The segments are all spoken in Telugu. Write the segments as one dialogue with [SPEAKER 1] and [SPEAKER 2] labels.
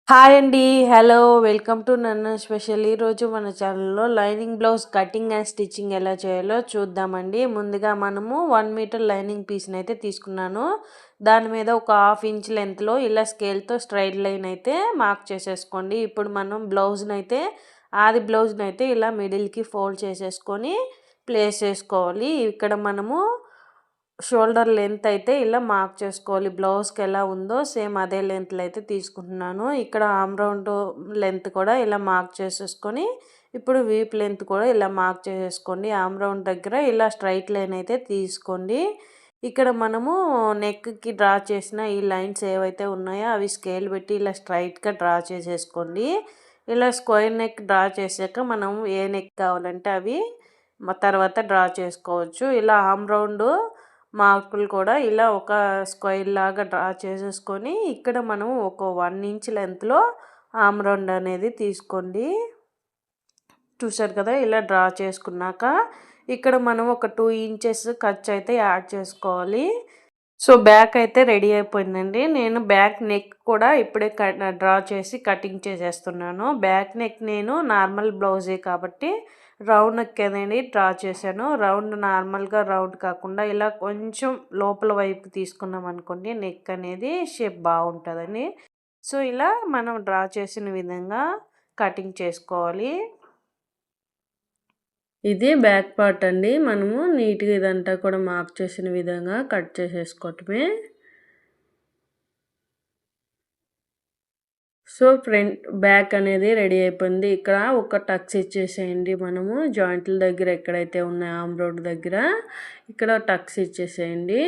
[SPEAKER 1] హాయ్ అండి. హలో. వెల్కమ్ టు నన్ను స్పెషల్. ఈరోజు మన ఛానల్‌లో lining blouse cutting and stitching ఎలా చేయాలో చూద్దామండి. ముందుగా మనము 1 మీటర్ లైనింగ్ పీస్‌నైతే తీసుకున్నాను. దాని మీద ఒక హాఫ్ ఇంచ్ లెంత్‌లో ఇలా స్కేల్‌తో స్ట్రెయిట్ లైన్ అయితే మార్క్ చేసేసుకోండి. ఇప్పుడు మనం ఆది బ్లౌజ్‌నైతే ఇలా మిడిల్‌కి ఫోల్డ్ చేసేసుకొని ప్లేస్ చేసుకోవాలి. ఇక్కడ మనము షోల్డర్ లెంత్ అయితే ఇలా మార్క్ చేసుకోవాలి. బ్లౌజ్కి ఎలా ఉందో సేమ్ అదే లెంత్లో అయితే తీసుకుంటున్నాను. ఇక్కడ ఆమ్ రౌండ్ లెంత్ కూడా ఇలా మార్క్ చేసేసుకొని ఇప్పుడు వీప్ లెంత్ కూడా ఇలా మార్క్ చేసేసుకోండి. ఆమ్ రౌండ్ దగ్గర ఇలా స్ట్రైట్ లైన్ అయితే తీసుకోండి. ఇక్కడ మనము నెక్కి డ్రా చేసిన ఈ లైన్స్ ఏవైతే ఉన్నాయో అవి స్కేల్ పెట్టి ఇలా స్ట్రైట్గా డ్రా చేసేసుకోండి. ఇలా స్క్వేర్ నెక్ డ్రా చేసాక మనం ఏ నెక్ కావాలంటే అవి తర్వాత డ్రా చేసుకోవచ్చు. ఇలా ఆమ్ రౌండ్ మార్కులు కూడా ఇలా ఒక స్క్వేర్ లాగా డ్రా చేసేసుకొని ఇక్కడ మనం ఒక 1 ఇంచ్ లెంత్లో ఆమ్ రౌండ్ అనేది తీసుకోండి. చూసారు కదా, ఇలా డ్రా చేసుకున్నాక ఇక్కడ మనం ఒక 2 ఇంచెస్ ఖర్చు అయితే యాడ్ చేసుకోవాలి. సో బ్యాక్ అయితే రెడీ అయిపోయిందండి. నేను బ్యాక్ నెక్ కూడా ఇప్పుడే డ్రా చేసి కటింగ్ చేసేస్తున్నాను. బ్యాక్ నెక్ నేను నార్మల్ బ్లౌజే కాబట్టి రౌండ్ నెక్ అనేది డ్రా చేశాను. రౌండ్ నార్మల్గా రౌండ్ కాకుండా ఇలా కొంచెం లోపల వైపు తీసుకున్నాం అనుకోండి నెక్ అనేది షేప్ బాగుంటుందని. సో ఇలా మనం డ్రా చేసిన విధంగా కటింగ్ చేసుకోవాలి. ఇది బ్యాక్ పార్ట్ అండి. మనము నీట్గా ఇదంతా కూడా మార్క్ చేసిన విధంగా కట్ చేసేసుకోవటమే. సో బ్యాక్ అనేది రెడీ అయిపోయింది. ఇక్కడ ఒక టక్స్ ఇచ్చేసేయండి. మనము జాయింట్ల దగ్గర ఎక్కడైతే ఉన్నాయో ఆమ్ రోడ్ దగ్గర ఇక్కడ టక్స్ ఇచ్చేసేయండి.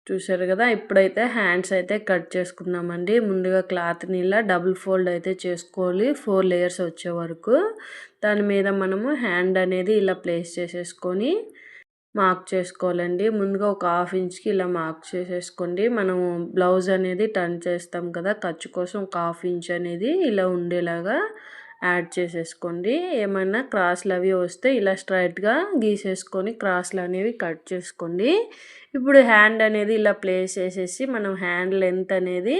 [SPEAKER 1] చూసారు కదా, ఇప్పుడైతే హ్యాండ్స్ అయితే కట్ చేసుకున్నామండి. ముందుగా క్లాత్ని ఇలా డబుల్ ఫోల్డ్ అయితే చేసుకోవాలి 4 లేయర్స్ వచ్చే వరకు. దాని మీద మనము హ్యాండ్ అనేది ఇలా ప్లేస్ చేసేసుకొని మార్క్ చేసుకోవాలండి. ముందుగా ఒక హాఫ్ ఇంచ్కి ఇలా మార్క్ చేసేసుకోండి. మనము బ్లౌజ్ అనేది టర్న్ చేస్తాం కదా, ఖర్చు కోసం ఒక హాఫ్ ఇంచ్ అనేది ఇలా ఉండేలాగా యాడ్ చేసేసుకోండి. ఏమైనా క్రాస్లు అవి వస్తే ఇలా స్ట్రైట్గా గీసేసుకొని క్రాస్లు అనేవి కట్ చేసుకోండి. ఇప్పుడు హ్యాండ్ అనేది ఇలా ప్లేస్ చేసేసి మనం హ్యాండ్ లెంత్ అనేది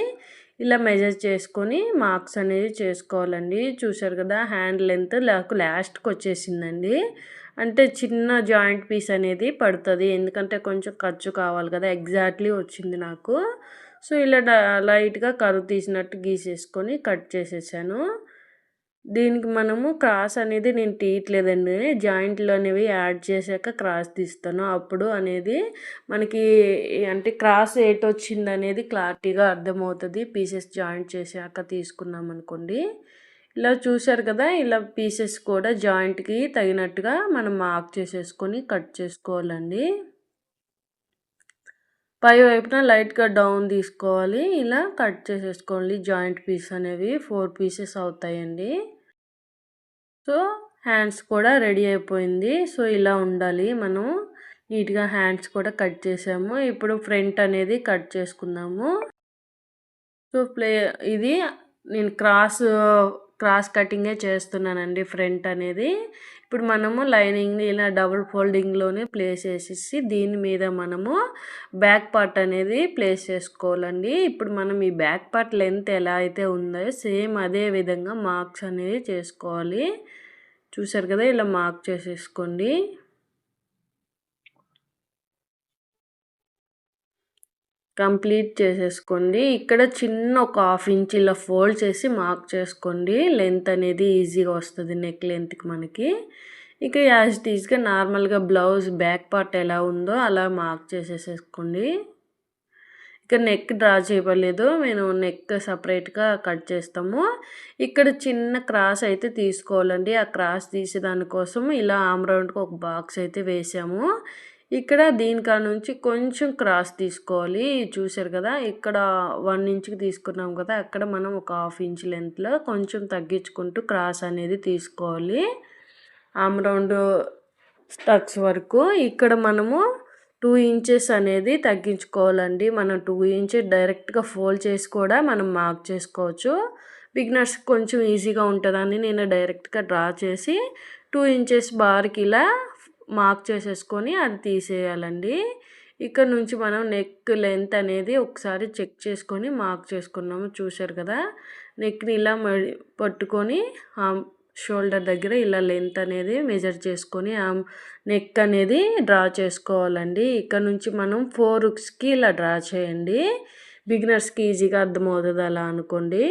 [SPEAKER 1] ఇలా మెజర్ చేసుకొని మార్క్స్ అనేది చేసుకోవాలండి. చూసారు కదా, హ్యాండ్ లెంత్ లాస్ట్కి వచ్చేసిందండి. అంటే చిన్న జాయింట్ పీస్ అనేది పడుతుంది, ఎందుకంటే కొంచెం ఖర్చు కావాలి కదా. ఎగ్జాక్ట్లీ వచ్చింది నాకు. సో ఇలా లైట్గా కరువు తీసినట్టు గీసేసుకొని కట్ చేసేసాను. దీనికి మనము క్రాస్ అనేది నేను తీయట్లేదండి. జాయింట్లు అనేవి యాడ్ చేశాక క్రాస్ తీస్తాను. అప్పుడు అనేది మనకి అంటే క్రాస్ ఎటు వచ్చింది అనేది క్లారిటీగా అర్థమవుతుంది. పీసెస్ జాయింట్ చేశాక తీసుకున్నాం అనుకోండి. ఇలా చూసారు కదా, ఇలా పీసెస్ కూడా జాయింట్కి తగినట్టుగా మనం మార్క్ చేసేసుకొని కట్ చేసుకోవాలండి. పై వైపున లైట్గా డౌన్ తీసుకోవాలి. ఇలా కట్ చేసేసుకోవాలి. జాయింట్ పీస్ అనేవి 4 పీసెస్ అవుతాయండి. సో హ్యాండ్స్ కూడా రెడీ అయిపోయింది. సో ఇలా ఉండాలి. మనం నీట్గా హ్యాండ్స్ కూడా కట్ చేసాము. ఇప్పుడు ఫ్రంట్ అనేది కట్ చేసుకుందాము. సో ఇది నేను క్రాస్ కటింగే చేస్తున్నానండి ఫ్రంట్ అనేది. ఇప్పుడు మనము లైనింగ్ని ఇలా డబుల్ ఫోల్డింగ్లోనే ప్లేస్ చేసేసి దీని మీద మనము బ్యాక్ పార్ట్ అనేది ప్లేస్ చేసుకోవాలండి. ఇప్పుడు మనం ఈ బ్యాక్ పార్ట్ లెంత్ ఎలా అయితే ఉందో సేమ్ అదే విధంగా మార్క్స్ అనేది చేసుకోవాలి. చూసారు కదా, ఇలా మార్క్ చేసేసుకోండి. కంప్లీట్ చేసేసుకోండి. ఇక్కడ చిన్న ఒక హాఫ్ ఇంచ్ ఇలా ఫోల్డ్ చేసి మార్క్ చేసుకోండి. లెంత్ అనేది ఈజీగా వస్తుంది నెక్ లెంత్కి మనకి. ఇక యాజ్ ఇట్ ఈజ్గా నార్మల్గా బ్లౌజ్ బ్యాక్ పార్ట్ ఎలా ఉందో అలా మార్క్ చేసేసుకోండి. ఇక్కడ నెక్ డ్రా చేయలేదు, నేను నెక్ సపరేట్గా కట్ చేస్తాము. ఇక్కడ చిన్న క్రాస్ అయితే తీసుకోవాలండి. ఆ క్రాస్ తీసే దానికోసం ఇలా ఆమ్ రౌండ్కి ఒక బాక్స్ అయితే వేసాము. ఇక్కడ దీనికా నుంచి కొంచెం క్రాస్ తీసుకోవాలి. చూసారు కదా, ఇక్కడ 1 ఇంచ్కి తీసుకున్నాం కదా, అక్కడ మనం ఒక హాఫ్ ఇంచ్ లెంత్లో కొంచెం తగ్గించుకుంటూ క్రాస్ అనేది తీసుకోవాలి ఆమ్ రౌండ్ స్టక్స్ వరకు. ఇక్కడ మనము 2 ఇంచెస్ అనేది తగ్గించుకోవాలండి. మనం 2 ఇంచెస్ డైరెక్ట్గా ఫోల్డ్ చేసి కూడా మనం మార్క్ చేసుకోవచ్చు. బిగినర్స్కి కొంచెం ఈజీగా ఉంటుందని నేను డైరెక్ట్గా డ్రా చేసి 2 ఇంచెస్ బార్కి ఇలా మార్క్ చేసేసుకొని అది తీసేయాలండి. ఇక్కడ నుంచి మనం నెక్ లెంత్ అనేది ఒకసారి చెక్ చేసుకొని మార్క్ చేసుకున్నాము. చూశారు కదా, నెక్ని ఇలా పట్టుకొని షోల్డర్ దగ్గర ఇలా లెంత్ అనేది మెజర్ చేసుకొని నెక్ అనేది డ్రా చేసుకోవాలండి. ఇక్కడ నుంచి మనం 4 హుక్స్కి ఇలా డ్రా చేయండి. బిగినర్స్కి ఈజీగా అర్థమవుతుంది అలా అనుకోండి.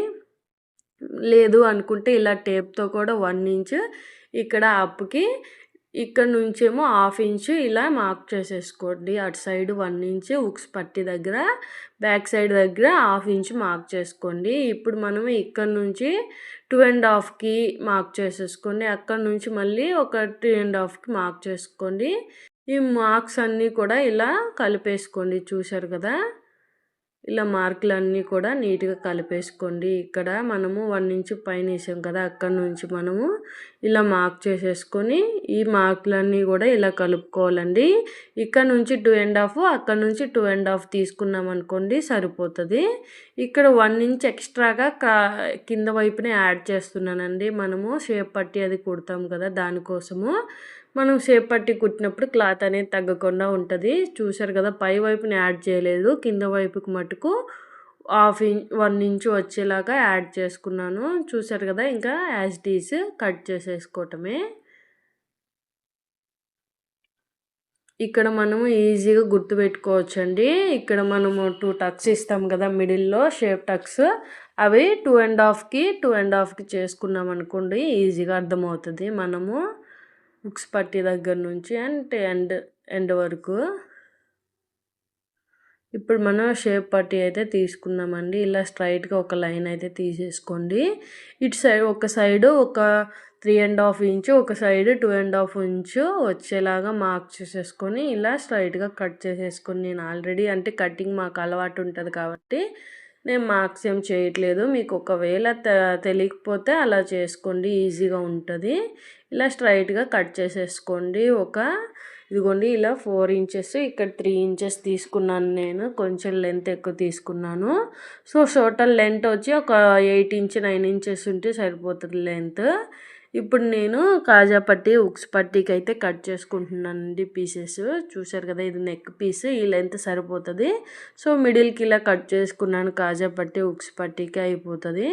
[SPEAKER 1] లేదు అనుకుంటే ఇలా టేప్తో కూడా 1 ఇంచ్ ఇక్కడ అప్కి, ఇక్కడ నుంచేమో 1/2 ఇంచ్ ఇలా మార్క్ చేసేసుకోండి. అటు సైడ్ 1 ఇంచ్ హుక్స్ పట్టి దగ్గర, బ్యాక్ సైడ్ దగ్గర 1/2 ఇంచ్ మార్క్ చేసుకోండి. ఇప్పుడు మనం ఇక్కడ నుంచి 2.5కి మార్క్ చేసేసుకోండి. అక్కడ నుంచి మళ్ళీ ఒక 3.5కి మార్క్ చేసుకోండి. ఈ మార్క్స్ అన్నీ కూడా ఇలా కలిపేసుకోండి. చూశారు కదా, ఇలా మార్కులన్నీ కూడా నీట్గా కలిపేసుకోండి. ఇక్కడ మనము 1 ఇంచ్ పైన వేసాం కదా, అక్కడ నుంచి మనము ఇలా మార్క్ చేసేసుకొని ఈ మార్కులన్నీ కూడా ఇలా కలుపుకోవాలండి. ఇక్కడ నుంచి 2.5, అక్కడ నుంచి 2.5 తీసుకున్నాం అనుకోండి సరిపోతుంది. ఇక్కడ 1 ఇంచ్ ఎక్స్ట్రాగా కింద వైపునే యాడ్ చేస్తున్నానండి. మనము షేప్ పట్టి అది కుడతాం కదా, దానికోసము మనం షేప్ పట్టి కుట్టినప్పుడు క్లాత్ అనేది తగ్గకుండా ఉంటుంది. చూసారు కదా, పై వైపుని యాడ్ చేయలేదు, కింద వైపుకి మటుకు 1 ఇంచ్ వచ్చేలాగా యాడ్ చేసుకున్నాను. చూసారు కదా, ఇంకా యాజ్ ఇట్ ఈజ్ కట్ చేసేసుకోవటమే. ఇక్కడ మనము ఈజీగా గుర్తుపెట్టుకోవచ్చండి. ఇక్కడ మనము 2 టక్స్ ఇస్తాం కదా మిడిల్లో, షేప్ టక్స్, అవి 2.5కి 2.5కి చేసుకున్నాం అనుకోండి ఈజీగా అర్థమవుతుంది. మనము హుక్స్ పట్టి దగ్గర నుంచి అంటే ఎండ్ వరకు. ఇప్పుడు మనం షేప్ పట్టి అయితే తీసుకుందామండి. ఇలా స్ట్రైట్గా ఒక లైన్ అయితే తీసేసుకోండి. ఇటు సైడ్ ఒక సైడు ఒక 3.5 ఇంచు, ఒక సైడ్ 2.5 ఇంచు వచ్చేలాగా మార్క్ చేసేసుకొని ఇలా స్ట్రైట్గా కట్ చేసేసుకొని, నేను ఆల్రెడీ అంటే కటింగ్ మాకు అలవాటు ఉంటుంది కాబట్టి నేను మార్క్స్ ఏం చేయట్లేదు. మీకు ఒకవేళ తెలియకపోతే అలా చేసుకోండి, ఈజీగా ఉంటుంది. ఇలా స్ట్రైట్గా కట్ చేసేసుకోండి. ఇదిగోండి ఇలా 4 ఇంచెస్, ఇక్కడ 3 ఇంచెస్ తీసుకున్నాను. నేను కొంచెం లెంత్ ఎక్కువ తీసుకున్నాను. సో టోటల్ లెంత్ వచ్చి ఒక 8 ఇంచ్ 9 ఇంచెస్ ఉంటే సరిపోతుంది లెంత్. ఇప్పుడు నేను కాజా పట్టి హుక్స్ పట్టీకి అయితే కట్ చేసుకుంటున్నానండి పీసెస్. చూసారు కదా, ఇది నెక్ పీస్, ఈ లెంత్ సరిపోతుంది. సో మిడిల్కి ఇలా కట్ చేసుకున్నాను. కాజా పట్టి హుక్స్ పట్టీకి అయిపోతుంది.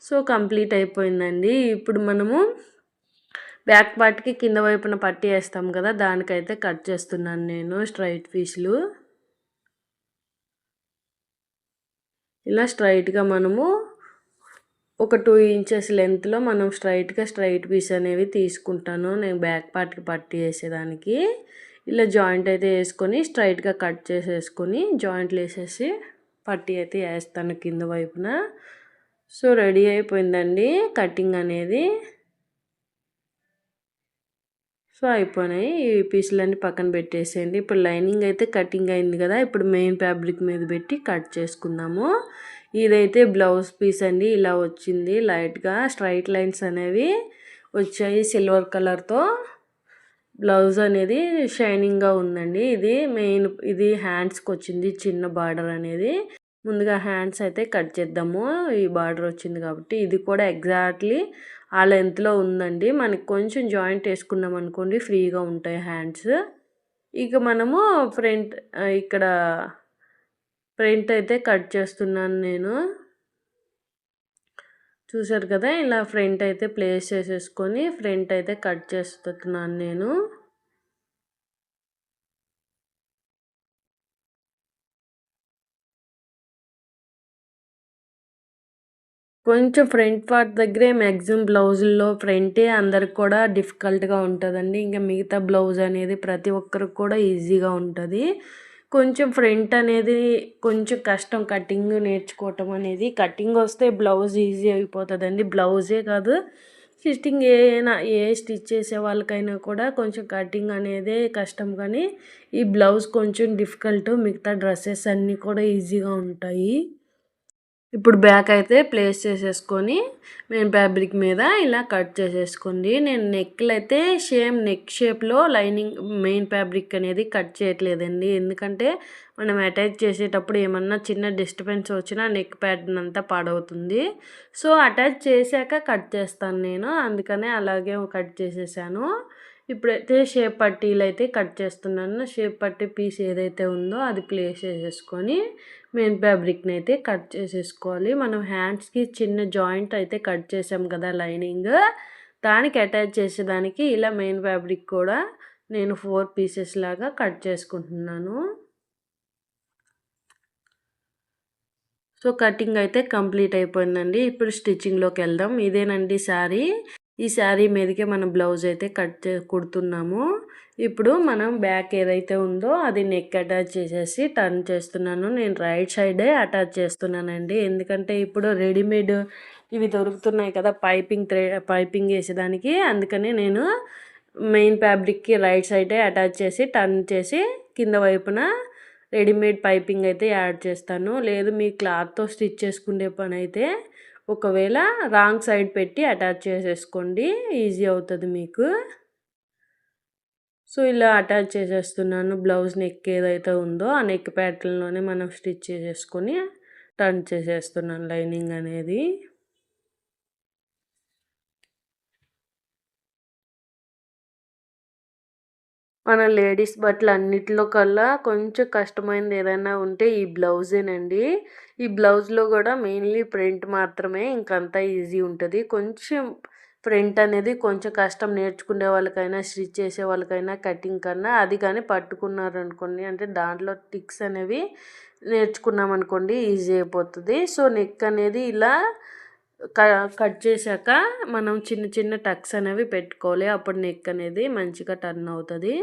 [SPEAKER 1] సో కంప్లీట్ అయిపోయిందండి. ఇప్పుడు మనము బ్యాక్ పార్ట్కి కింద వైపున పట్టి వేస్తాం కదా, దానికైతే కట్ చేస్తున్నాను నేను స్ట్రైట్ పీసులు. ఇలా స్ట్రైట్గా మనము ఒక 2 ఇంచెస్ లెంత్లో మనం స్ట్రైట్ పీస్ అనేవి తీసుకుంటాను నేను బ్యాక్ పార్ట్కి పట్టి వేసేదానికి. ఇలా జాయింట్ అయితే వేసుకొని స్ట్రైట్గా కట్ చేసేసుకొని జాయింట్లు వేసేసి పట్టి అయితే వేస్తాను కింద వైపున. సో రెడీ అయిపోయిందండి కటింగ్ అనేది. సో అయిపోయినాయి. ఈ పీసులన్నీ పక్కన పెట్టేసేయండి. ఇప్పుడు లైనింగ్ అయితే కటింగ్ అయింది కదా, ఇప్పుడు మెయిన్ ఫ్యాబ్రిక్ మీద పెట్టి కట్ చేసుకుందాము. ఇదైతే బ్లౌజ్ పీస్ అండి. ఇలా వచ్చింది, లైట్గా స్ట్రైట్ లైన్స్ అనేవి వచ్చాయి సిల్వర్ కలర్తో. బ్లౌజ్ అనేది షైనింగ్గా ఉందండి. ఇది హ్యాండ్స్కి వచ్చింది చిన్న బార్డర్ అనేది. ముందుగా హ్యాండ్స్ అయితే కట్ చేద్దాము. ఈ బార్డర్ వచ్చింది కాబట్టి ఇది కూడా ఎగ్జాక్ట్లీ ఆ లెంత్లో ఉందండి. మనకి కొంచెం జాయింట్ వేసుకున్నాం అనుకోండి ఫ్రీగా ఉంటాయి హ్యాండ్స్. ఇక మనము ఇక్కడ ఫ్రంట్ అయితే కట్ చేస్తున్నాను నేను. చూసారు కదా, ఇలా ఫ్రంట్ అయితే ప్లేస్ చేసేసుకొని ఫ్రంట్ అయితే కట్ చేస్తున్నాను నేను. కొంచెం ఫ్రంట్ పార్ట్ దగ్గరే మ్యాక్సిమం బ్లౌజుల్లో ఫ్రంటే అందరికి కూడా డిఫికల్ట్గా ఉంటుందండి. ఇంకా మిగతా బ్లౌజ్ అనేది ప్రతి ఒక్కరికి కూడా ఈజీగా ఉంటుంది. కొంచెం ఫ్రంట్ అనేది కొంచెం కష్టం కటింగ్ నేర్చుకోవటం అనేది. కటింగ్ వస్తే బ్లౌజ్ ఈజీ అయిపోతుందండి. బ్లౌజే కాదు, స్టిచ్చింగ్ ఏ స్టిచ్ చేసే వాళ్ళకైనా కూడా కొంచెం కటింగ్ అనేది కష్టం. కానీ ఈ బ్లౌజ్ కొంచెం డిఫికల్ట్, మిగతా డ్రెస్సెస్ అన్నీ కూడా ఈజీగా ఉంటాయి. ఇప్పుడు బ్యాక్ అయితే ప్లేస్ చేసేసుకొని మెయిన్ ఫ్యాబ్రిక్ మీద ఇలా కట్ చేసేసుకోండి. నేను నెక్లు అయితే సేమ్ నెక్ షేప్లో లైనింగ్ మెయిన్ ఫ్యాబ్రిక్ అనేది కట్ చేయట్లేదండి. ఎందుకంటే మనం అటాచ్ చేసేటప్పుడు ఏమన్నా చిన్న డిస్టర్బెన్స్ వచ్చినా నెక్ ప్యాటర్న్ అంతా పాడవుతుంది. సో అటాచ్ చేశాక కట్ చేస్తాను నేను, అందుకనే అలాగే కట్ చేసేసాను. ఇప్పుడైతే షేప్ పట్టీలు అయితే కట్ చేస్తున్నాను. షేప్ పట్టీ పీస్ ఏదైతే ఉందో అది ప్లేస్ చేసేసుకొని మెయిన్ ఫ్యాబ్రిక్ని అయితే కట్ చేసేసుకోవాలి. మనం హ్యాండ్స్కి చిన్న జాయింట్ అయితే కట్ చేసాం కదా లైనింగ్, దానికి అటాచ్ చేసేదానికి ఇలా మెయిన్ ఫ్యాబ్రిక్ కూడా నేను 4 పీసెస్ లాగా కట్ చేసుకుంటున్నాను. సో కటింగ్ అయితే కంప్లీట్ అయిపోయిందండి. ఇప్పుడు స్టిచ్చింగ్లోకి వెళ్దాం. ఇదేనండి శారీ. ఈ శారీ మీదకే మనం బ్లౌజ్ అయితే కుడుతున్నాము. ఇప్పుడు మనం బ్యాక్ ఏదైతే ఉందో అది నెక్ అటాచ్ చేసేసి టర్న్ చేస్తున్నాను. నేను రైట్ సైడే అటాచ్ చేస్తున్నానండి. ఎందుకంటే ఇప్పుడు రెడీమేడ్ ఇవి దొరుకుతున్నాయి కదా పైపింగ్ వేసేదానికి, అందుకని నేను మెయిన్ ఫ్యాబ్రిక్కి రైట్ సైడే అటాచ్ చేసి టర్న్ చేసి కింద వైపున రెడీమేడ్ పైపింగ్ అయితే యాడ్ చేస్తాను. లేదు మీ క్లాత్తో స్టిచ్ చేసుకునే పని అయితే ఒకవేళ రాంగ్ సైడ్ పెట్టి అటాచ్ చేసేసుకోండి, ఈజీ అవుతుంది మీకు. సో ఇలా అటాచ్ చేసేస్తున్నాను. బ్లౌజ్ నెక్ ఏదైతే ఉందో ఆ నెక్ ప్యాటర్న్లోనే మనం స్టిచ్ చేసేసుకొని టర్న్ చేసేస్తున్నాను లైనింగ్ అనేది. మన లేడీస్ బట్టలు అన్నిటిలో కల్లా కొంచెం కష్టమైనది ఏదైనా ఉంటే ఈ బ్లౌజేనండి. ఈ బ్లౌజ్లో కూడా మెయిన్లీ ప్రింట్ మాత్రమే, ఇంకంతా ఈజీ ఉంటుంది. కొంచెం ప్రింట్ అనేది కొంచెం కష్టం, నేర్చుకునే వాళ్ళకైనా స్టిచ్ చేసే వాళ్ళకైనా కటింగ్ కన్నా. అది కానీ పట్టుకున్నారనుకోండి, అంటే దాంట్లో టిక్స్ అనేవి నేర్చుకున్నామనుకోండి ఈజీ అయిపోతుంది. సో నెక్ అనేది ఇలా కట్ చేశాక మనం చిన్న చిన్న టక్స్ అనేవి పెట్టుకోవాలి. అప్పుడు నెక్ అనేది మంచిగా టర్న్ అవుతుంది.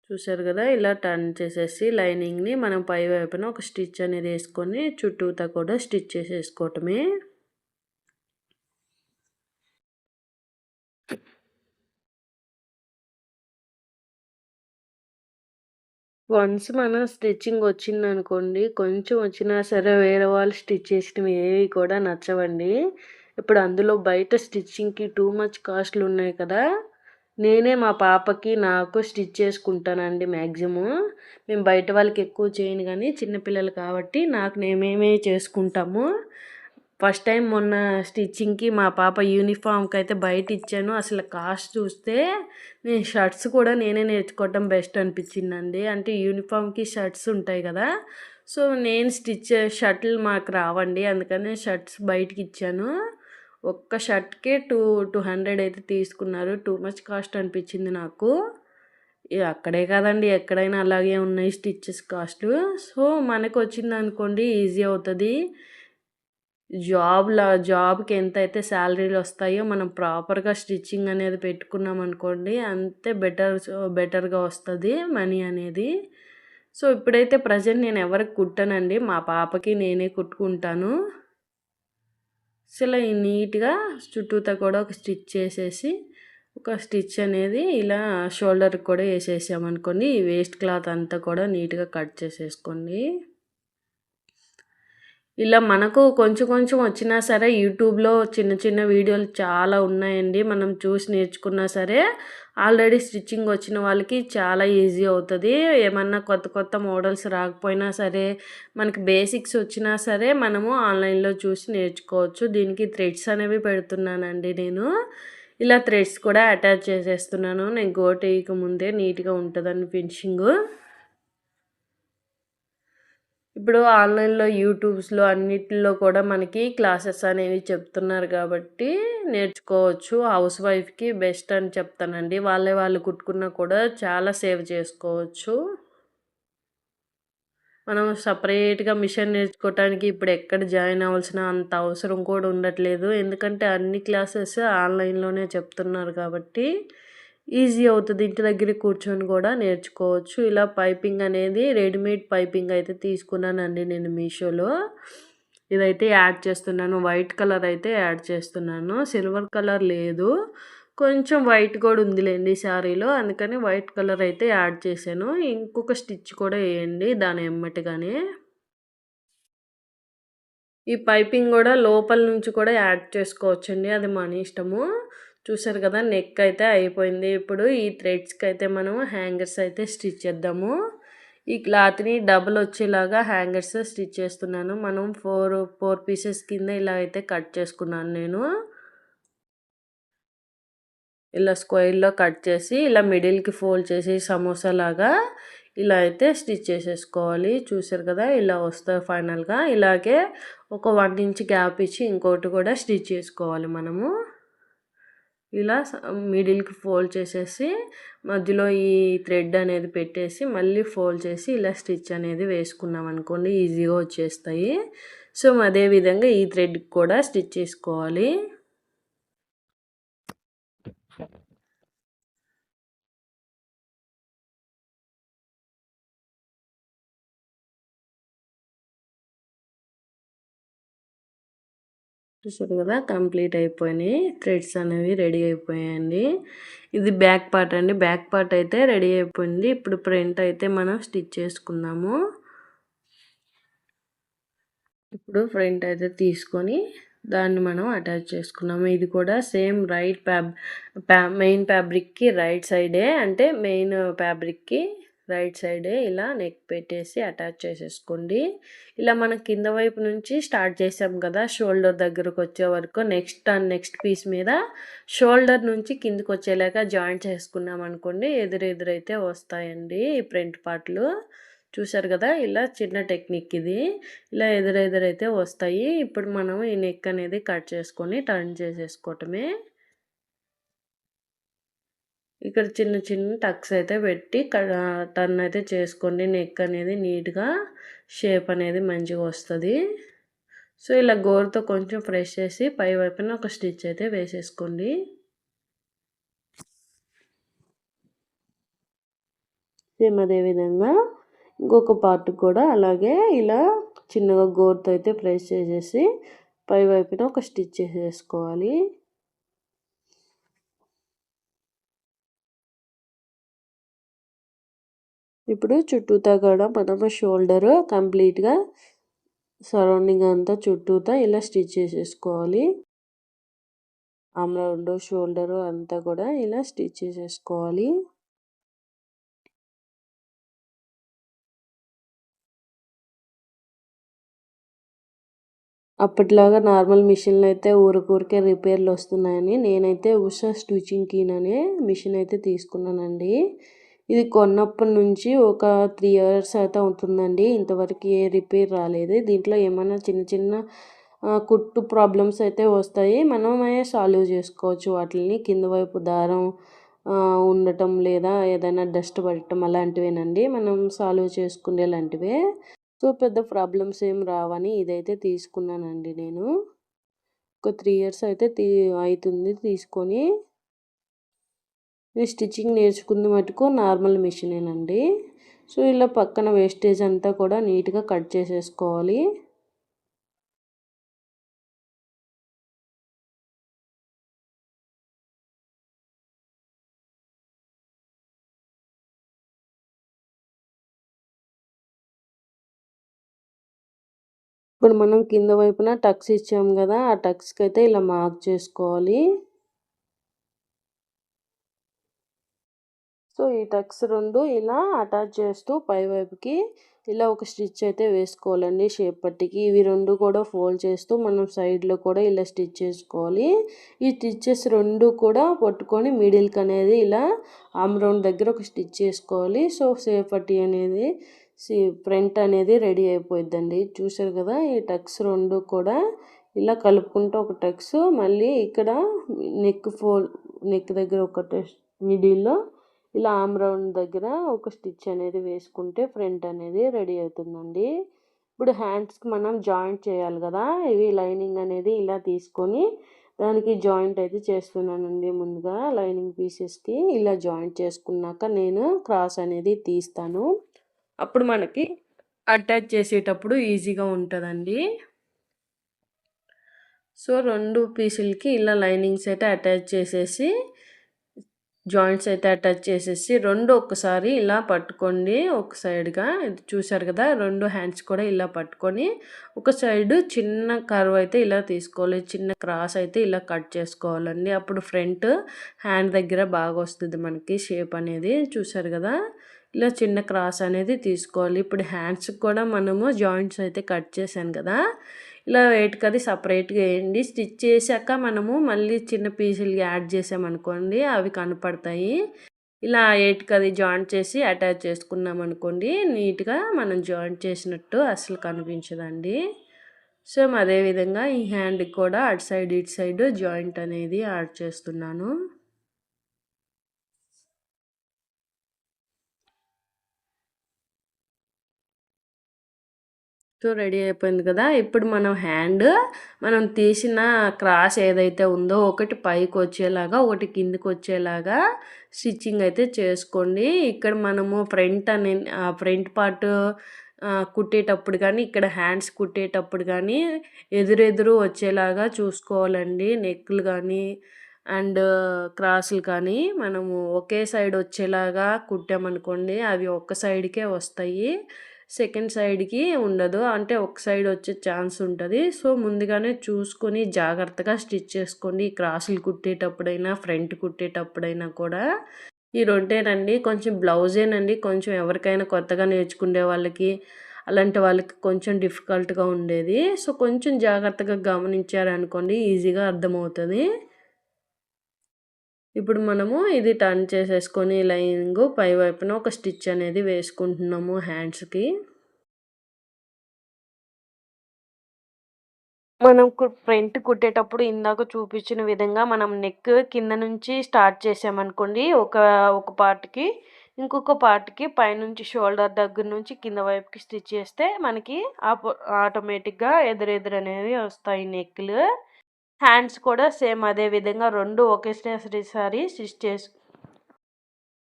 [SPEAKER 1] చూసారు కదా, ఇలా టర్న్ చేసేసి లైనింగ్ని మనం పై వైపున ఒక స్టిచ్ అనేది వేసుకొని చుట్టూతా కూడా స్టిచ్ చేసేసుకోవటమే. వన్స్ మన స్టిచ్చింగ్ వచ్చిందనుకోండి, కొంచెం వచ్చినా సరే వేరే వాళ్ళు స్టిచ్ చేసినవి ఏవి కూడా నచ్చవండి. ఇప్పుడు అందులో బయట స్టిచ్చింగ్కి టూ మచ్ కాస్ట్లు ఉన్నాయి కదా. నేనే మా పాపకి నాకు స్టిచ్ చేసుకుంటానండి మ్యాక్సిమం. మేము బయట వాళ్ళకి ఎక్కువ చేయను, కానీ చిన్నపిల్లలు కాబట్టి నాకు మేమే చేసుకుంటాము. ఫస్ట్ టైం మొన్న స్టిచ్చింగ్కి మా పాప యూనిఫామ్కి అయితే బయట ఇచ్చాను. అసలు కాస్ట్ చూస్తే నేను షర్ట్స్ కూడా నేనే నేర్చుకోవటం బెస్ట్ అనిపించిందండి. అంటే యూనిఫామ్కి షర్ట్స్ ఉంటాయి కదా, సో నేను షర్ట్లు మాకు రావండి, అందుకని షర్ట్స్ బయటికి ఇచ్చాను. ఒక్క షర్ట్కే 200 అయితే తీసుకున్నారు. టూ మచ్ కాస్ట్ అనిపించింది నాకు. అక్కడే కాదండి, ఎక్కడైనా అలాగే ఉన్నాయి స్టిచ్చెస్ కాస్ట్లు. సో మనకు వచ్చింది అనుకోండి ఈజీ అవుతుంది. జాబ్కి ఎంత అయితే శాలరీలు వస్తాయో మనం ప్రాపర్గా స్టిచ్చింగ్ అనేది పెట్టుకున్నాం అనుకోండి, అంతే బెటర్గా వస్తుంది మనీ అనేది. సో ఇప్పుడైతే ప్రజెంట్ నేను ఎవరికి కుట్టానండి, మా పాపకి నేనే కుట్టుకుంటాను. అసలు నీట్గా చుట్టూతా కూడా ఒక స్టిచ్ చేసేసి, ఒక స్టిచ్ అనేది ఇలా షోల్డర్కి కూడా వేసేసామనుకోండి, ఈ వేస్ట్ క్లాత్ అంతా కూడా నీట్గా కట్ చేసేసుకోండి. ఇలా మనకు కొంచెం కొంచెం వచ్చినా సరే యూట్యూబ్లో చిన్న చిన్న వీడియోలు చాలా ఉన్నాయండి. మనం చూసి నేర్చుకున్నా సరే ఆల్రెడీ స్టిచ్చింగ్ వచ్చిన వాళ్ళకి చాలా ఈజీ అవుతుంది. ఏమన్నా కొత్త కొత్త మోడల్స్ రాకపోయినా సరే, మనకి బేసిక్స్ వచ్చినా సరే మనము ఆన్లైన్లో చూసి నేర్చుకోవచ్చు. దీనికి థ్రెడ్స్ అనేవి పెడుతున్నానండి నేను. ఇలా థ్రెడ్స్ కూడా అటాచ్ చేసేస్తున్నాను. నేను గోటు వేయక ముందే నీట్గా ఉంటుందని ఫినిషింగు. ఇప్పుడు ఆన్లైన్లో యూట్యూబ్స్లో అన్నిటిలో కూడా మనకి క్లాసెస్ అనేవి చెప్తున్నారు కాబట్టి నేర్చుకోవచ్చు. హౌస్ వైఫ్కి బెస్ట్ అని చెప్తానండి. వాళ్ళు కుట్టుకున్నా కూడా చాలా సేవ్ చేసుకోవచ్చు. మనం సపరేట్గా మిషన్ నేర్చుకోవటానికి ఇప్పుడు ఎక్కడ జాయిన్ అవ్వాల్సిన అంత అవసరం కూడా ఉండట్లేదు. ఎందుకంటే అన్ని క్లాసెస్ ఆన్లైన్లోనే చెప్తున్నారు కాబట్టి ఈజీ అవుతుంది. ఇంటి దగ్గర కూర్చొని కూడా నేర్చుకోవచ్చు. ఇలా పైపింగ్ అనేది రెడీమేడ్ పైపింగ్ అయితే తీసుకున్నానండి నేను మీషోలో. ఇదైతే యాడ్ చేస్తున్నాను. వైట్ కలర్ అయితే యాడ్ చేస్తున్నాను, సిల్వర్ కలర్ లేదు. కొంచెం వైట్ కూడా ఉందిలేండి శారీలో, అందుకని వైట్ కలర్ అయితే యాడ్ చేశాను. ఇంకొక స్టిచ్ కూడా వేయండి దాని ఎమ్మటిగానే. ఈ పైపింగ్ కూడా లోపల నుంచి కూడా యాడ్ చేసుకోవచ్చండి, అది మన ఇష్టము. చూసారు కదా, నెక్ అయితే అయిపోయింది. ఇప్పుడు ఈ థ్రెడ్స్కి అయితే మనం హ్యాంగర్స్ అయితే స్టిచ్ చేద్దాము. ఈ క్లాత్ని డబుల్ వచ్చేలాగా హ్యాంగర్స్ స్టిచ్ చేస్తున్నాను. మనం ఫోర్ పీసెస్ కింద ఇలా అయితే కట్ చేసుకున్నాను నేను. ఇలా స్క్వేర్లో కట్ చేసి ఇలా మిడిల్కి ఫోల్డ్ చేసి సమోసా లాగా ఇలా అయితే స్టిచ్ చేసేసుకోవాలి. చూసారు కదా, ఇలా వస్తుంది ఫైనల్గా. ఇలాగే ఒక 1 ఇంచ్ గ్యాప్ ఇచ్చి ఇంకోటి కూడా స్టిచ్ చేసుకోవాలి మనము. ఇలా మిడిల్కి ఫోల్డ్ చేసేసి మధ్యలో ఈ థ్రెడ్ అనేది పెట్టేసి మళ్ళీ ఫోల్డ్ చేసి ఇలా స్టిచ్ అనేది వేసుకున్నాం అనుకోండి, ఈజీగా వచ్చేస్తాయి. సో అదే విధంగా ఈ థ్రెడ్కి కూడా స్టిచ్ చేసుకోవాలి. చూసారు కదా, కంప్లీట్ అయిపోయినాయి. థ్రెడ్స్ అనేవి రెడీ అయిపోయాయండి. ఇది బ్యాక్ పార్ట్ అండి. బ్యాక్ పార్ట్ అయితే రెడీ అయిపోయింది. ఇప్పుడు ఫ్రంట్ అయితే మనం స్టిచ్ చేసుకుందాము. ఇప్పుడు ఫ్రంట్ అయితే తీసుకొని దాన్ని మనం అటాచ్ చేసుకున్నాము. ఇది కూడా సేమ్ రైట్ మెయిన్ ఫ్యాబ్రిక్కి రైట్ సైడే, అంటే మెయిన్ ఫ్యాబ్రిక్కి రైట్ సైడే ఇలా నెక్ పెట్టేసి అటాచ్ చేసేసుకోండి. ఇలా మనం కింద వైపు నుంచి స్టార్ట్ చేసాం కదా, షోల్డర్ దగ్గరకు వచ్చే వరకు నెక్స్ట్ పీస్ మీద షోల్డర్ నుంచి కిందకి వచ్చేలాగా జాయింట్ చేసుకున్నాం అనుకోండి, ఎదురైతే వస్తాయండి ఈ ఫ్రంట్ పార్ట్లు. చూసారు కదా, ఇలా చిన్న టెక్నిక్ ఇది. ఇలా ఎదురైతే వస్తాయి. ఇప్పుడు మనం ఈ నెక్ అనేది కట్ చేసుకొని టర్న్ చేసేసుకోవటమే. ఇక్కడ చిన్న టక్స్ అయితే పెట్టి టర్న్ అయితే చేసుకోండి. నెక్ అనేది నీట్గా షేప్ అనేది మంచిగా వస్తుంది. సో ఇలా గోరుతో కొంచెం ప్రెస్ చేసి పై వైపున ఒక స్టిచ్ అయితే వేసేసుకోండి. సేమ్ అదే విధంగా ఇంకొక పార్ట్ కూడా అలాగే ఇలా చిన్నగా గోరుతో అయితే ప్రెస్ చేసేసి పై వైపున ఒక స్టిచ్ చేసేసుకోవాలి. ఇప్పుడు చుట్టూతా కూడా మనము షోల్డర్ కంప్లీట్గా సరౌండింగ్ అంతా చుట్టూతా ఇలా స్టిచ్ చేసేసుకోవాలి. ఆమ్ రౌండ్ షోల్డర్ అంతా కూడా ఇలా స్టిచ్ చేసేసుకోవాలి. అప్పట్లాగా నార్మల్ మిషన్లు అయితే ఊరికే రిపేర్లు వస్తున్నాయని నేనైతే ఉషా స్టిచింగ్ కీన్ అనే మిషన్ అయితే తీసుకున్నానండి. ఇది కొన్నప్పటి నుంచి ఒక 3 ఇయర్స్ అయితే అవుతుందండి. ఇంతవరకు ఏ రిపేర్ రాలేదు. దీంట్లో ఏమైనా చిన్న కుట్టు ప్రాబ్లమ్స్ అయితే వస్తాయి. మనమే సాల్వ్ చేసుకోవచ్చు వాటిని. కింద వైపు దారం ఉండటం లేదా ఏదైనా డస్ట్ పడటం అలాంటివేనండి మనం సాల్వ్ చేసుకునేలాంటివే. సో పెద్ద ప్రాబ్లమ్స్ ఏం రావని ఇదైతే తీసుకున్నానండి నేను. ఒక 3 ఇయర్స్ అయితే అవుతుంది తీసుకొని. స్టిచ్చింగ్ నేర్చుకుంది మటుకు నార్మల్ మిషనేనండి. సో ఇలా పక్కన వేస్టేజ్ అంతా కూడా నీట్గా కట్ చేసేసుకోవాలి. ఇప్పుడు మనం కింద వైపున టక్స్ ఇచ్చాం కదా, ఆ టక్స్కి అయితే ఇలా మార్క్ చేసుకోవాలి. సో ఈ టక్స్ రెండు ఇలా అటాచ్ చేస్తూ పై వైపుకి ఇలా ఒక స్టిచ్ అయితే వేసుకోవాలండి షేప్ పట్టికి. ఇవి రెండు కూడా ఫోల్డ్ చేస్తూ మనం సైడ్లో కూడా ఇలా స్టిచ్ చేసుకోవాలి. ఈ స్టిచ్చెస్ రెండు కూడా పట్టుకొని మిడిల్కి అనేది ఇలా ఆమ్ రౌండ్ దగ్గర ఒక స్టిచ్ చేసుకోవాలి. సో షేప్ పట్టి అనేది ఫ్రంట్ అనేది రెడీ అయిపోద్దండి. చూసారు కదా, ఈ టక్స్ రెండు కూడా ఇలా కలుపుకుంటూ ఒక టక్స్, మళ్ళీ ఇక్కడ నెక్ దగ్గర ఒక మిడిల్లో ఇలా ఆమ్ రౌండ్ దగ్గర ఒక స్టిచ్ అనేది వేసుకుంటే ఫ్రంట్ అనేది రెడీ అవుతుందండి. ఇప్పుడు హ్యాండ్స్కి మనం జాయింట్ చేయాలి కదా, ఇవి లైనింగ్ అనేది ఇలా తీసుకొని దానికి జాయింట్ అయితే చేస్తున్నానండి. ముందుగా లైనింగ్ పీసెస్కి ఇలా జాయింట్ చేసుకున్నాక నేను క్రాస్ అనేది తీస్తాను. అప్పుడు మనకి అటాచ్ చేసేటప్పుడు ఈజీగా ఉంటుందండి. సో 2 పీసులకి ఇలా లైనింగ్స్ అయితే అటాచ్ చేసేసి జాయింట్స్ అయితే అటాచ్ చేసేసి రెండు ఒక్కసారి ఇలా పట్టుకోండి ఒక సైడ్గా. ఇది చూసారు కదా, 2 హ్యాండ్స్ కూడా ఇలా పట్టుకొని ఒక సైడ్ చిన్న కర్వ్ అయితే ఇలా తీసుకోవాలి. చిన్న క్రాస్ అయితే ఇలా కట్ చేసుకోవాలండి. అప్పుడు ఫ్రంట్ హ్యాండ్ దగ్గర బాగా వస్తుంది మనకి షేప్ అనేది. చూసారు కదా, ఇలా చిన్న క్రాస్ అనేది తీసుకోవాలి. ఇప్పుడు హ్యాండ్స్కి కూడా మనము జాయింట్స్ అయితే కట్ చేశాను కదా, ఇలా వెయిట్కి అది సపరేట్గా వేయండి. స్టిచ్ చేశాక మనము మళ్ళీ చిన్న పీసులు యాడ్ చేసామనుకోండి అవి కనపడతాయి. ఇలా ఎయిట్కి అది జాయింట్ చేసి అటాచ్ చేసుకున్నాం అనుకోండి, నీట్గా మనం జాయింట్ చేసినట్టు అసలు కనిపించదండి. సేమ్ అదేవిధంగా ఈ హ్యాండ్కి కూడా అటు సైడ్ ఇటు సైడ్ జాయింట్ అనేది యాడ్ చేస్తున్నాను. సో రెడీ అయిపోయింది కదా. ఇప్పుడు మనం తీసిన క్రాస్ ఏదైతే ఉందో ఒకటి పైకి వచ్చేలాగా ఒకటి కిందికి వచ్చేలాగా స్టిచ్చింగ్ అయితే చేసుకోండి. ఇక్కడ మనము ఫ్రంట్ పార్ట్ కుట్టేటప్పుడు కానీ ఇక్కడ హ్యాండ్స్ కుట్టేటప్పుడు కానీ ఎదురెదురు వచ్చేలాగా చూసుకోవాలండి. నెక్లు కానీ అండ్ క్రాసులు కానీ మనము ఒకే సైడ్ వచ్చేలాగా కుట్టామనుకోండి అవి ఒక్క సైడ్కే వస్తాయి, సెకండ్ సైడ్కి ఉండదు. అంటే ఒక సైడ్ వచ్చే ఛాన్స్ ఉంటుంది. సో ముందుగానే చూసుకొని జాగ్రత్తగా స్టిచ్ చేసుకోండి. క్రాసులు కుట్టేటప్పుడైనా ఫ్రంట్ కుట్టేటప్పుడైనా కూడా. ఈ రెండేనండి, కొంచెం బ్లౌజేనండి కొంచెం ఎవరికైనా కొత్తగా నేర్చుకునే వాళ్ళకి అలాంటి వాళ్ళకి కొంచెం డిఫికల్ట్గా ఉండేది. సో కొంచెం జాగ్రత్తగా గమనించారనుకోండి ఈజీగా అర్థమవుతుంది. ఇప్పుడు మనము ఇది టర్న్ చేసేసుకొని లైనింగ్ పై వైపున ఒక స్టిచ్ అనేది వేసుకుంటున్నాము హ్యాండ్స్కి. మనం ఫ్రంట్ కుట్టేటప్పుడు ఇందాక చూపించిన విధంగా మనం నెక్ కింద నుంచి స్టార్ట్ చేసామనుకోండి ఒక పార్ట్కి, ఇంకొక పార్ట్కి పైనుంచి షోల్డర్ దగ్గర నుంచి కింద వైపుకి స్టిచ్ చేస్తే మనకి ఆటోమేటిక్గా ఎదురెదురు అనేవి వస్తాయి నెక్లు. హ్యాండ్స్ కూడా సేమ్ అదే విధంగా రెండు ఒకేసారి స్టిచ్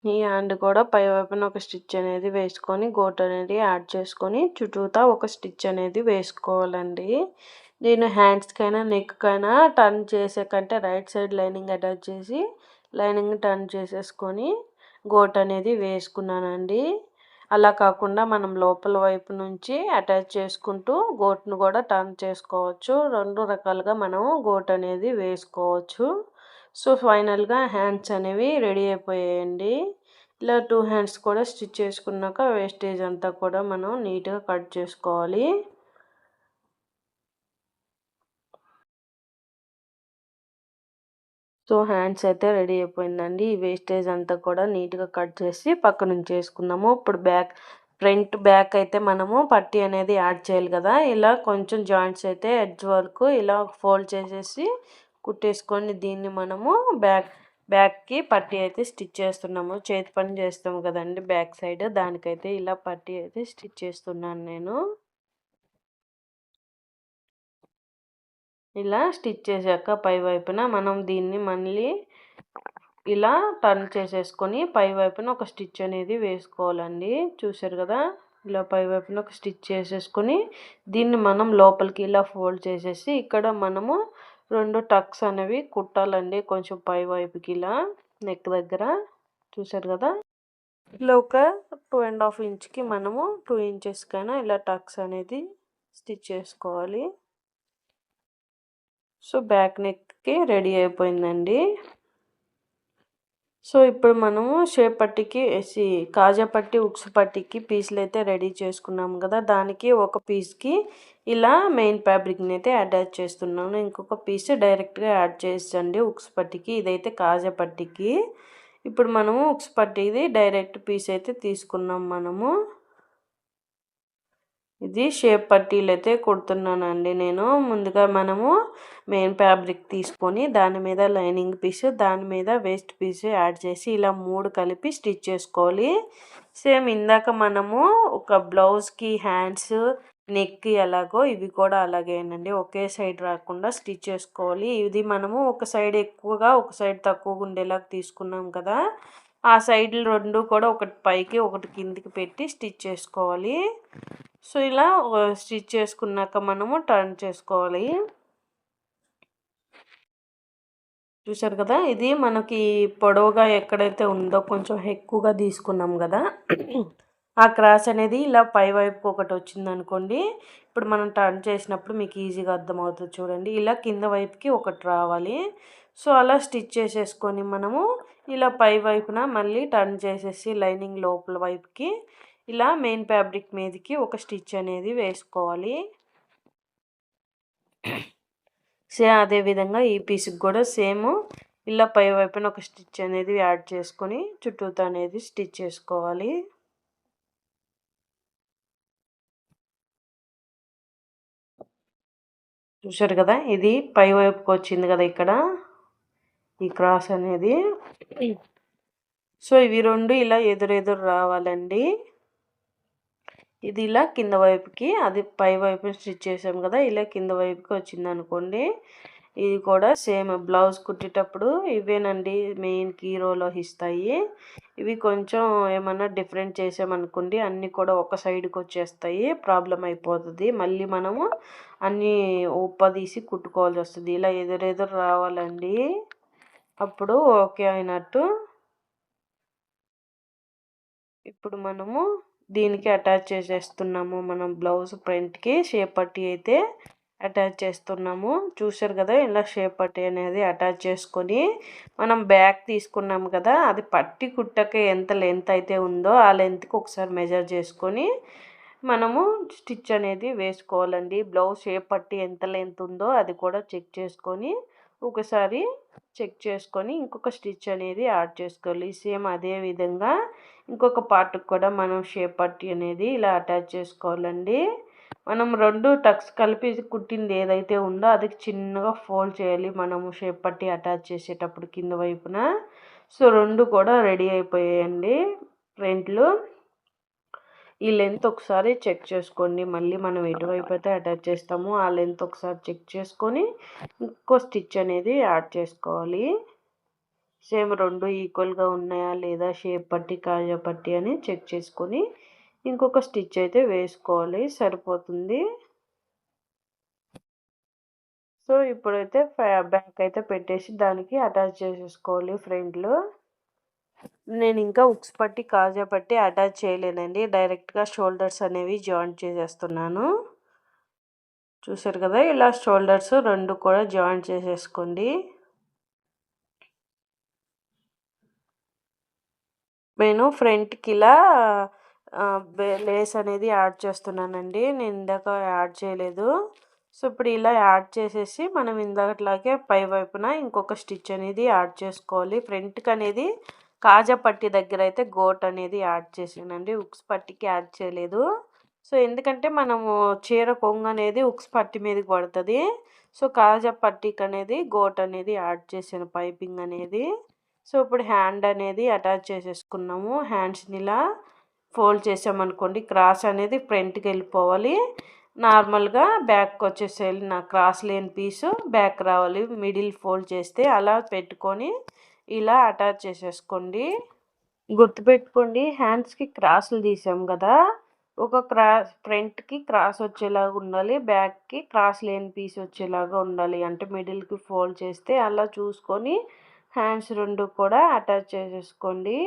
[SPEAKER 1] ఈ హ్యాండ్ కూడా పై వైపున ఒక స్టిచ్ అనేది వేసుకొని గోట్ అనేది యాడ్ చేసుకొని చుట్టూతా ఒక స్టిచ్ అనేది వేసుకోవాలండి. నేను హ్యాండ్స్కైనా నెక్కైనా టర్న్ చేసే కంటే రైట్ సైడ్ లైనింగ్ అటాచ్ చేసి లైనింగ్ టర్న్ చేసేసుకొని గోట్ అనేది వేసుకున్నానండి. అలా కాకుండా మనం లోపల వైపు నుంచి అటాచ్ చేసుకుంటూ గోట్ను కూడా టర్న్ చేసుకోవచ్చు. రెండు రకాలుగా మనం గోట్ అనేది వేసుకోవచ్చు. సో ఫైనల్గా హ్యాండ్స్ అనేవి రెడీ అయిపోయాయండి. ఇలా 2 హ్యాండ్స్ కూడా స్టిచ్ చేసుకున్నాక వేస్టేజ్ అంతా కూడా మనం నీట్గా కట్ చేసుకోవాలి. సో హ్యాండ్స్ అయితే రెడీ అయిపోయిందండి. ఈ వేస్టేజ్ అంతా కూడా నీట్గా కట్ చేసి పక్కన ఉంచేసుకుందాము. ఇప్పుడు ఫ్రంట్ బ్యాక్ అయితే మనము పట్టీ అనేది యాడ్ చేయాలి కదా. ఇలా కొంచెం జాయింట్స్ అయితే ఎడ్జ్ వరకు ఇలా ఫోల్డ్ చేసేసి కుట్టేసుకొని దీన్ని మనము బ్యాక్కి పట్టీ అయితే స్టిచ్ చేస్తున్నాము. చేతి పని చేస్తాము కదండి బ్యాక్ సైడ్, దానికైతే ఇలా పట్టీ అయితే స్టిచ్ చేస్తున్నాను నేను. ఇలా స్టిచ్ చేశాక పై వైపున మనం దీన్ని మళ్ళీ ఇలా టర్న్ చేసేసుకొని పై వైపున ఒక స్టిచ్ అనేది వేసుకోవాలండి. చూసారు కదా, ఇలా పై వైపున ఒక స్టిచ్ చేసేసుకొని దీన్ని మనం లోపలికి ఇలా ఫోల్డ్ చేసేసి ఇక్కడ మనము 2 టక్స్ అనేవి కుట్టాలండి. కొంచెం పై వైపుకి ఇలా నెక్ దగ్గర చూసారు కదా, ఇలా ఒక 2.5 ఇంచ్కి మనము 2 ఇంచెస్కైనా ఇలా టక్స్ అనేది స్టిచ్ చేసుకోవాలి. సో బ్యాక్ నెక్కి రెడీ అయిపోయిందండి. సో ఇప్పుడు మనము షేప్ పట్టీకి కాజా పట్టీ ఉక్స్ పట్టీకి పీసులు అయితే రెడీ చేసుకున్నాము కదా, దానికి ఒక పీస్కి ఇలా మెయిన్ ఫ్యాబ్రిక్ని అయితే అటాచ్ చేస్తున్నాను. ఇంకొక పీస్ డైరెక్ట్గా యాడ్ చేసండి ఉక్స్ పట్టీకి. ఇదైతే కాజా పట్టీకి. ఇప్పుడు మనము ఉక్స్ పట్టీది డైరెక్ట్ పీస్ అయితే తీసుకున్నాం. మనము ఇది షేప్ పట్టీలు అయితే కుడుతున్నానండి నేను. ముందుగా మనము మెయిన్ ఫ్యాబ్రిక్ తీసుకొని దాని మీద లైనింగ్ పీసు, దాని మీద వేస్ట్ పీసు యాడ్ చేసి ఇలా 3 కలిపి స్టిచ్ చేసుకోవాలి. సేమ్ ఇందాక మనము ఒక బ్లౌజ్కి హ్యాండ్స్ నెక్ ఎలాగో ఇవి కూడా అలాగేనండి, ఒకే సైడ్ రాకుండా స్టిచ్ చేసుకోవాలి. ఇది మనము ఒక సైడ్ ఎక్కువగా ఒక సైడ్ తక్కువగా ఉండేలాగా తీసుకున్నాం కదా, ఆ సైడ్లు 2 కూడా ఒకటి పైకి ఒకటి కిందికి పెట్టి స్టిచ్ చేసుకోవాలి. సో ఇలా స్టిచ్ చేసుకున్నాక మనము టర్న్ చేసుకోవాలి. చూసారు కదా, ఇది మనకి పొడవుగా ఎక్కడైతే ఉందో కొంచెం ఎక్కువగా తీసుకున్నాం కదా, ఆ క్రాస్ అనేది ఇలా పై వైపుకి ఒకటి వచ్చిందనుకోండి, ఇప్పుడు మనం టర్న్ చేసినప్పుడు మీకు ఈజీగా అర్థమవుతుంది చూడండి. ఇలా కింద వైపుకి ఒకటి రావాలి. సో అలా స్టిచ్ చేసేసుకొని మనము ఇలా పై వైపున మళ్ళీ టర్న్ చేసేసి లైనింగ్ లోపల వైపుకి ఇలా మెయిన్ ఫ్యాబ్రిక్ మీదకి ఒక స్టిచ్ అనేది వేసుకోవాలి. అదేవిధంగా ఈ పీస్కి కూడా సేమ్ ఇలా పై వైపున ఒక స్టిచ్ అనేది యాడ్ చేసుకొని చుట్టూతో అనేది స్టిచ్ చేసుకోవాలి. చూశారు కదా, ఇది పై వైపుకి వచ్చింది కదా ఇక్కడ ఈ క్రాస్ అనేది. సో ఇవి రెండు ఇలా ఎదురెదురు రావాలండి. ఇది ఇలా కింద వైపుకి, అది పై వైపు స్టిచ్ చేసాం కదా, ఇలా కింద వైపుకి వచ్చింది అనుకోండి. ఇది కూడా సేమ్ బ్లౌజ్ కుట్టేటప్పుడు ఇవేనండి మెయిన్ కీ రోల్ వహిస్తాయి. ఇవి కొంచెం ఏమన్నా డిఫరెంట్ చేసామనుకోండి అన్నీ కూడా ఒక సైడ్కి వచ్చేస్తాయి, ప్రాబ్లం అయిపోతుంది. మళ్ళీ మనము అన్నీ ఉప్పదీసి కుట్టుకోవాల్సి వస్తుంది. ఇలా ఎదురెదురు రావాలండి, అప్పుడు ఓకే అయినట్టు. ఇప్పుడు మనము దీనికి అటాచ్ చేసేస్తున్నాము. మనం బ్లౌజ్ ఫ్రంట్కి షేప్ పట్టి అయితే అటాచ్ చేస్తున్నాము. చూసారు కదా, ఇలా షేప్ పట్టి అనేది అటాచ్ చేసుకొని మనం బ్యాక్ తీసుకున్నాము కదా, అది పట్టి కుట్టక ఎంత లెంత్ అయితే ఉందో ఆ లెంత్కి ఒకసారి మెజర్ చేసుకొని మనము స్టిచ్ అనేది వేసుకోవాలండి. బ్లౌజ్ షేప్ పట్టి ఎంత లెంత్ ఉందో అది కూడా చెక్ చేసుకొని ఒకసారి చెక్ చేసుకొని ఇంకొక స్టిచ్ అనేది యాడ్ చేసుకోవాలి. సేమ్ అదే విధంగా ఇంకొక పార్ట్కి కూడా మనం షేప్ పట్టి అనేది ఇలా అటాచ్ చేసుకోవాలండి. మనం రెండు టక్స్ కలిపి కుట్టింది ఏదైతే ఉందో అది చిన్నగా ఫోల్డ్ చేయాలి మనము షేప్ పట్టి అటాచ్ చేసేటప్పుడు కింద వైపున. సో రెండు కూడా రెడీ అయిపోయాయండి ఫ్రంట్లు. ఈ లెంత్ ఒకసారి చెక్ చేసుకోండి. మళ్ళీ మనం ఎటువైపు అయితే అటాచ్ చేస్తామో ఆ లెంత్ ఒకసారి చెక్ చేసుకొని ఇంకో స్టిచ్ అనేది యాడ్ చేసుకోవాలి. సేమ్ రెండు ఈక్వల్గా ఉన్నాయా లేదా షేప్ పట్టి కాజా పట్టి అని చెక్ చేసుకొని ఇంకొక స్టిచ్ అయితే వేసుకోవాలి, సరిపోతుంది. సో ఇప్పుడైతే బ్యాక్ అయితే పెట్టేసి దానికి అటాచ్ చేసేసుకోవాలి ఫ్రంట్లో. నేను ఇంకా ఉక్స్ పట్టి కాజా పట్టి అటాచ్ చేయలేనండి, డైరెక్ట్గా షోల్డర్స్ అనేవి జాయింట్ చేసేస్తున్నాను. చూసారు కదా, ఇలా షోల్డర్స్ రెండు కూడా జాయింట్ చేసేసుకోండి. నేను ఫ్రంట్కి ఇలా లేస్ అనేది యాడ్ చేస్తున్నానండి, నేను ఇందాక యాడ్ చేయలేదు. సో ఇప్పుడు ఇలా యాడ్ చేసేసి మనం ఇందాకట్లాగే పై వైపున ఇంకొక స్టిచ్ అనేది యాడ్ చేసుకోవాలి. ఫ్రంట్కి అనేది కాజా పట్టి దగ్గర అయితే గోట్ అనేది యాడ్ చేసానండి, ఉక్స్ పట్టికి యాడ్ చేయలేదు. సో ఎందుకంటే మనము చీర కొంగు అనేది ఉక్స్ పట్టి మీదకి పడుతుంది. సో కాజా పట్టికి అనేది గోట్ అనేది యాడ్ చేసాను, పైపింగ్ అనేది. సో ఇప్పుడు హ్యాండ్ అనేది అటాచ్ చేసేసుకున్నాము. హ్యాండ్స్ని ఇలా ఫోల్డ్ చేసామనుకోండి, క్రాస్ అనేది ఫ్రంట్కి వెళ్ళిపోవాలి, నార్మల్గా బ్యాక్కి వచ్చేసేయాలి. నా క్రాస్ లేని పీసు బ్యాక్ రావాలి మిడిల్ ఫోల్డ్ చేస్తే. అలా పెట్టుకొని ఇలా అటాచ్ చేసేసుకోండి. గుర్తుపెట్టుకోండి, హ్యాండ్స్కి క్రాసులు తీసాం కదా, ఒక ఫ్రంట్కి క్రాస్ వచ్చేలాగా ఉండాలి, బ్యాక్కి క్రాస్ లేని పీస్ వచ్చేలాగా ఉండాలి. అంటే మిడిల్కి ఫోల్డ్ చేస్తే అలా చూసుకొని హ్యాండ్స్ రెండు కూడా అటాచ్ చేసేసుకోండి.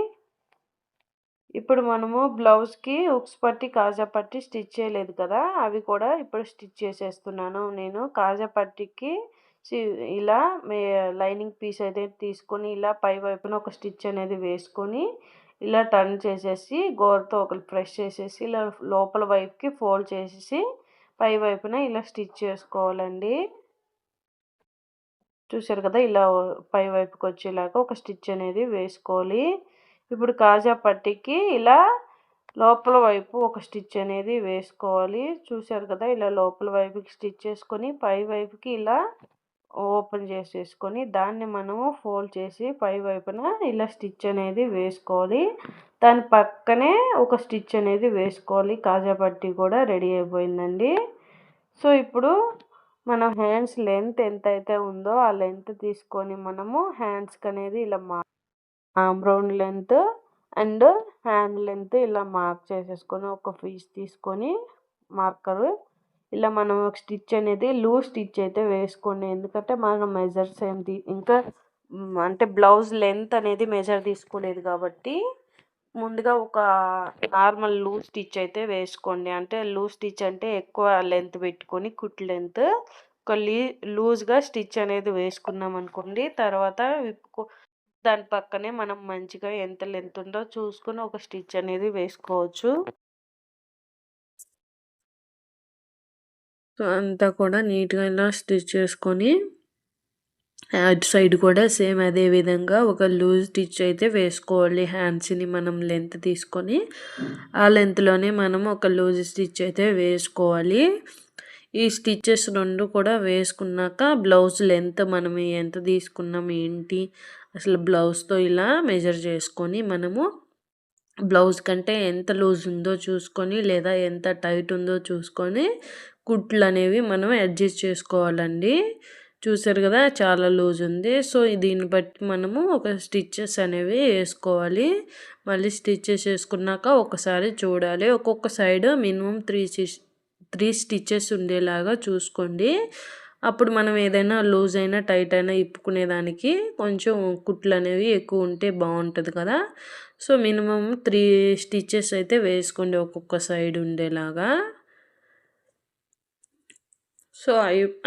[SPEAKER 1] ఇప్పుడు మనము బ్లౌజ్కి ఉక్స్ పట్టి కాజా పట్టి స్టిచ్ చేయలేదు కదా, అవి కూడా ఇప్పుడు స్టిచ్ చేసేస్తున్నాను. నేను కాజా పట్టికి ఇలా లైనింగ్ పీస్ అయితే తీసుకొని ఇలా పై వైపున ఒక స్టిచ్ అనేది వేసుకొని ఇలా టర్న్ చేసేసి గోరుతో ఒకటి ప్రెస్ చేసేసి ఇలా లోపల వైపుకి ఫోల్డ్ చేసేసి పై వైపున ఇలా స్టిచ్ చేసుకోవాలండి. చూసారు కదా, ఇలా పై వైపుకి వచ్చేలాగా ఒక స్టిచ్ అనేది వేసుకోవాలి. ఇప్పుడు కాజా పట్టికి ఇలా లోపల వైపు ఒక స్టిచ్ అనేది వేసుకోవాలి. చూసారు కదా, ఇలా లోపల వైపుకి స్టిచ్ చేసుకొని పై వైపుకి ఇలా ఓపెన్ చేసేసుకొని దాన్ని మనము ఫోల్డ్ చేసి పై వైపున ఇలా స్టిచ్ అనేది వేసుకోవాలి. దాని పక్కనే ఒక స్టిచ్ అనేది వేసుకోవాలి. కాజా పట్టి కూడా రెడీ అయిపోయిందండి. సో ఇప్పుడు మనం హ్యాండ్స్ లెంత్ ఎంత అయితే ఉందో ఆ లెంత్ తీసుకొని మనము హ్యాండ్స్కి అనేది ఇలా arm round length and hand length ఇలా మార్క్ చేసేసుకొని ఒక పీస్ తీసుకొని మార్కరు ఇలా మనం ఒక స్టిచ్ అనేది లూజ్ స్టిచ్ అయితే వేసుకోండి. ఎందుకంటే మనం మెజర్స్ ఇంకా అంటే బ్లౌజ్ లెంత్ అనేది మెజర్ తీసుకోలేదు కాబట్టి ముందుగా ఒక నార్మల్ లూజ్ స్టిచ్ అయితే వేసుకోండి. అంటే లూజ్ స్టిచ్ అంటే ఎక్కువ లెంత్ పెట్టుకొని కుట్టు లెంత్ ఒక లూజ్‌గా స్టిచ్ అనేది వేసుకున్నామనుకోండి. తర్వాత దాని పక్కనే మనం మంచిగా ఎంత లెంత్ ఉందో చూసుకొని ఒక స్టిచ్ అనేది వేసుకోవచ్చు. సో, అంతా కూడా నీట్‌గా ఇలా స్టిచ్ చేసుకొని అటు సైడ్ కూడా సేమ్ అదే విధంగా ఒక లూజ్ స్టిచ్ అయితే వేసుకోవాలి. హ్యాండ్స్‌ని మనం లెంత్ తీసుకొని ఆ లెంత్‌లోనే మనం ఒక లూజ్ స్టిచ్ అయితే వేసుకోవాలి. ఈ స్టిచెస్ 2 కూడా వేసుకున్నాక బ్లౌజ్ లెంత్ మనం ఎంత తీసుకున్నాం ఏంటి అసలు బ్లౌజ్‌తో ఇలా మెజర్ చేసుకొని మనము బ్లౌజ్ కంటే ఎంత లూజ్ ఉందో చూసుకొని లేదా ఎంత టైట్ ఉందో చూసుకొని కుట్లు అనేవి మనం అడ్జస్ట్ చేసుకోవాలండి. చూసారు కదా చాలా లూజ్ ఉంది. సో దీన్ని బట్టి మనము ఒక స్టిచెస్ అనేవి వేసుకోవాలి. మళ్ళీ స్టిచెస్ వేసుకున్నాక ఒకసారి చూడాలి. ఒక్కొక్క సైడ్ మినిమం 3 స్టిచెస్ ఉండేలాగా చూసుకోండి. అప్పుడు మనం ఏదైనా లూజ్ అయినా టైట్ అయినా ఇప్పుకునేదానికి కొంచెం కుట్లు అనేవి ఎక్కువ ఉంటే బాగుంటుంది కదా. సో మినిమం 3 స్టిచెస్ అయితే వేసుకోండి ఒక్కొక్క సైడ్ ఉండేలాగా. సో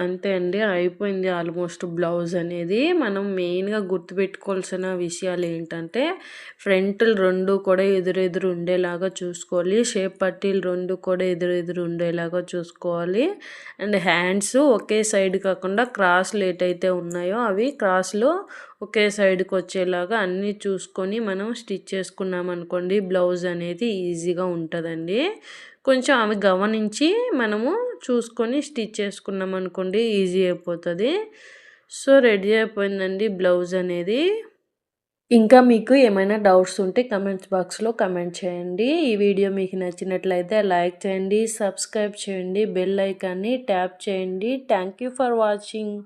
[SPEAKER 1] అంతే అండి, అయిపోయింది ఆల్మోస్ట్ బ్లౌజ్ అనేది. మనం మెయిన్గా గుర్తుపెట్టుకోవాల్సిన విషయాలు ఏంటంటే ఫ్రంట్లు 2 కూడా ఎదురెదురు ఉండేలాగా చూసుకోవాలి. షేప్ పట్టీలు 2 కూడా ఎదురెదురు ఉండేలాగా చూసుకోవాలి. అండ్ హ్యాండ్స్ ఒకే సైడ్ కాకుండా క్రాస్లు ఏటైతే ఉన్నాయో అవి క్రాస్లు ఒకే సైడ్కి వచ్చేలాగా అన్నీ చూసుకొని మనం స్టిచ్ చేసుకున్నాం అనుకోండి బ్లౌజ్ అనేది ఈజీగా ఉంటుందండి. కొంచెం అవి గమనించి మనము చూసుకొని స్టిచ్ చేసుకున్నాం అనుకోండి ఈజీ అయిపోతుంది. సో రెడీ అయిపోయిందండి బ్లౌజ్ అనేది. ఇంకా మీకు ఏమైనా డౌట్స్ ఉంటే కమెంట్స్ బాక్స్లో కమెంట్ చేయండి. ఈ వీడియో మీకు నచ్చినట్లయితే లైక్ చేయండి, సబ్స్క్రైబ్ చేయండి, బెల్ ఐకాన్ని ట్యాప్ చేయండి. Thank you for watching.